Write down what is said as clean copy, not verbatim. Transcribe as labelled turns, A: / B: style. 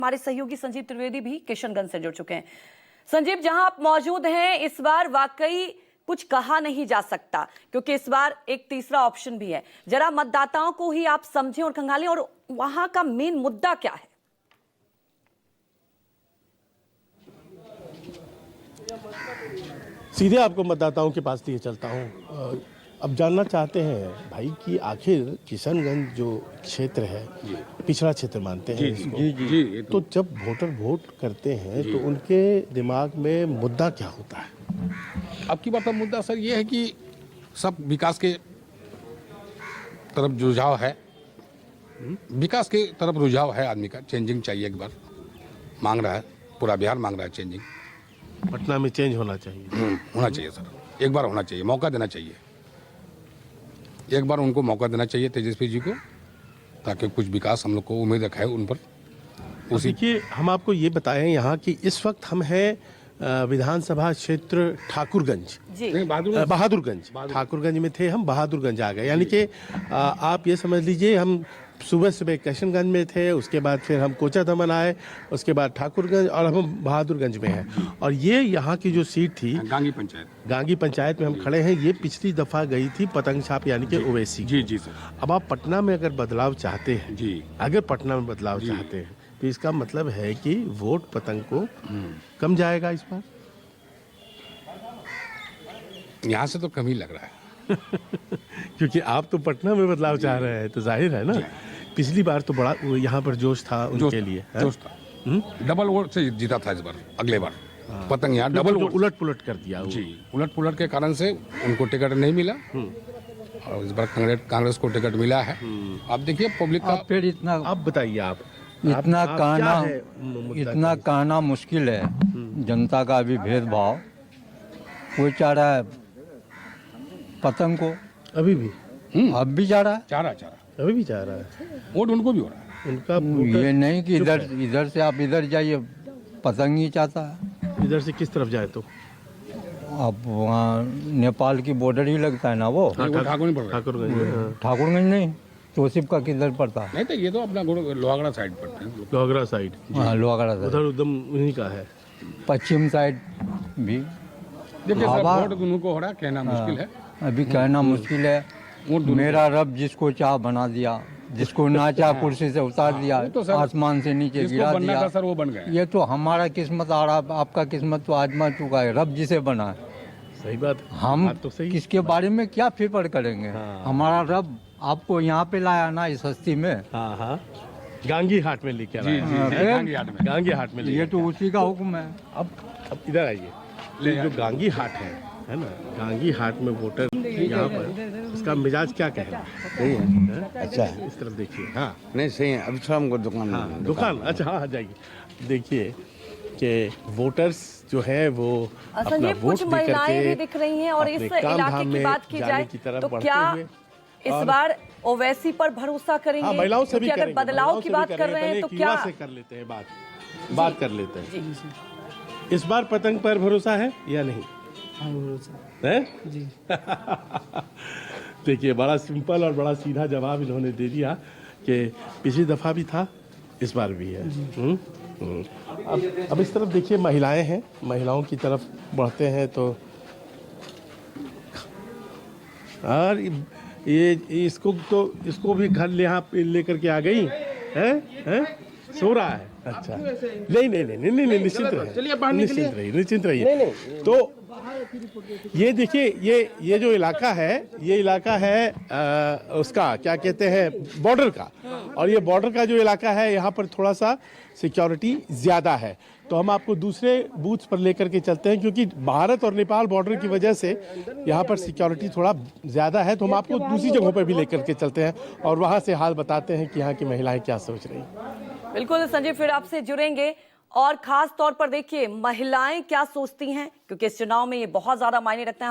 A: हमारे सहयोगी संजीव त्रिवेदी भी किशनगंज से जुड़ चुके हैं। संजीव, जहां आप मौजूद हैं, इस बार वाकई कुछ कहा नहीं जा सकता क्योंकि इस बार एक तीसरा ऑप्शन भी है। जरा मतदाताओं को ही आप समझें और खंगालें, और वहां का मेन मुद्दा क्या है?
B: सीधे आपको मतदाताओं के पास लिए चलता हूं। अब जानना चाहते हैं भाई कि आखिर किशनगंज जो क्षेत्र है, पिछड़ा क्षेत्र मानते हैं इसको।
C: जी,
B: तो जब वोटर वोट करते हैं तो उनके दिमाग में मुद्दा क्या होता है?
C: अब की बात का मुद्दा सर ये है कि सब विकास के तरफ रुझाव है, विकास के तरफ रुझाव है आदमी का। चेंजिंग चाहिए, एक बार मांग रहा है, पूरा बिहार मांग रहा है चेंजिंग।
B: पटना में चेंज होना चाहिए।
C: होना चाहिए सर, एक बार होना चाहिए, मौका देना चाहिए, एक बार उनको मौका देना चाहिए तेजस्वी जी को, ताकि कुछ विकास हम लोग को उम्मीद है उन पर।
B: देखिए, हम आपको ये बताएं यहाँ कि इस वक्त हम हैं विधानसभा क्षेत्र ठाकुरगंज, बहादुरगंज। ठाकुरगंज में थे हम, बहादुरगंज आ गए। यानी कि आप ये समझ लीजिए, हम सुबह सुबह किशनगंज में थे, उसके बाद फिर हम कोचा दमन आए, उसके बाद ठाकुरगंज, और हम बहादुरगंज में हैं। और ये यहाँ की जो सीट थी गांगी पंचायत में हम खड़े हैं। ये पिछली दफा गई थी पतंग छाप यानी कि ओवैसी।
C: जी सर।
B: अब आप पटना में अगर बदलाव चाहते हैं, अगर पटना में बदलाव चाहते हैं, तो इसका मतलब है कि वोट पतंग को कम जाएगा इस बार।
C: यहाँ से तो कम ही लग रहा है
B: क्योंकि आप तो पटना में बदलाव चाह रहे हैं, तो जाहिर है ना। पिछली बार तो बड़ा यहाँ पर जोश था उनके लिए,
C: जोश था। डबल वोट से जीता था इस बार, अगले बार पतंग यहाँ डबल वोट
B: उलट पुलट कर दिया।
C: जी, उलट पुलट के कारण से उनको टिकट नहीं मिला, और इस बार कांग्रेस को टिकट मिला है। आप देखिए पब्लिक का।
D: फिर इतना,
B: अब बताइए आप
D: इतना कहना मुश्किल है। जनता का अभी भेदभाव, कोई चाह रहा है पतंग को,
B: अभी भी
D: अब भी चाह रहा है,
B: अभी भी चाह रहा है।
C: वोट उनको भी हो रहा है
B: उनका
D: ये नहीं कि इधर से आप इधर जाइए, पतंग ही चाहता है।
B: इधर से किस तरफ जाए तो
D: अब वहाँ नेपाल की बॉर्डर ही लगता है ना वो। ठाकुरगंज नहीं, तोसिफ का किधर पड़ता है?
C: नहीं तो ये तो अपना लोहागड़ा साइड पड़ता है।
B: लोहागड़ा साइड,
D: हाँ लोहागड़ा साइड,
B: उधर उधम उन्हीं का है।
D: पश्चिम साइड भी।
C: देखिए सर, वोट उनको हो रहा है, कहना मुश्किल है,
D: अभी कहना मुश्किल है। मेरा रब जिसको चाह बना दिया, जिसको ना चाह कुर्सी से उतार दिया, आसमान से नीचे गिरा दिया।
C: सर वो बन गया।
D: ये तो हमारा किस्मत, और आपका किस्मत तो आजमा चुका है। रब जिसे बना है,
B: सही बात।
D: हम
B: तो सही।
D: किसके बारे में क्या फिक्र करेंगे? हमारा रब आपको यहाँ पे लाया ना इस हस्ती में।
B: हाँ, गांगी हाट में लेके आया। गांगी हाट में
D: ये तो उसी का हुक्म है।
B: अब इधर आइए, जो गांगी हाट है ना, गांगी हाट में वोटर यहाँ पर, उसका मिजाज क्या कह रहा है?
E: सही है। अच्छा,
B: इस तरफ देखिए। हाँ
E: नहीं सही है। अब शाम को
B: दुकान अच्छा, हाँ जाइए। देखिए कि वोटर्स जो है वो अपना वोट
A: कुछ महिलाएं भी दिख रही हैं, और इस इलाके की बात की जाए तो क्या इस बार ओवैसी पर भरोसा करेंगे?
B: हाँ, महिलाओं से भी
A: अगर बदलाव की बात कर रहे हैं तो क्या
B: कर लेते हैं, बात कर लेते हैं। इस बार पतंग पर भरोसा है या नहीं? है जी। देखिए, बड़ा सिंपल और बड़ा सीधा जवाब इन्होंने दे दिया कि पिछली दफा भी था, इस बार भी है। अब इस तरफ देखिए, महिलाएं हैं, महिलाओं की तरफ बढ़ते हैं तो, और ये इसको भी घर लेकर के आ गई है, सो रहा है। अच्छा, नहीं, निश्चिंत रहिए। तो ये देखिए, ये जो इलाका है, ये इलाका है उसका क्या कहते हैं, बॉर्डर का। और ये बॉर्डर का जो इलाका है, यहाँ पर थोड़ा सा सिक्योरिटी ज़्यादा है। तो हम आपको दूसरे बूथ पर लेकर के चलते हैं, क्योंकि भारत और नेपाल बॉर्डर की वजह से यहाँ पर सिक्योरिटी थोड़ा ज़्यादा है। तो हम आपको दूसरी जगहों पर भी लेकर के चलते हैं और वहाँ से हाल बताते हैं कि यहाँ की महिलाएं क्या सोच रही हैं।
A: बिल्कुल संजय, फिर आपसे जुड़ेंगे, और खास तौर पर देखिए महिलाएं क्या सोचती हैं, क्योंकि इस चुनाव में ये बहुत ज्यादा मायने रखता है।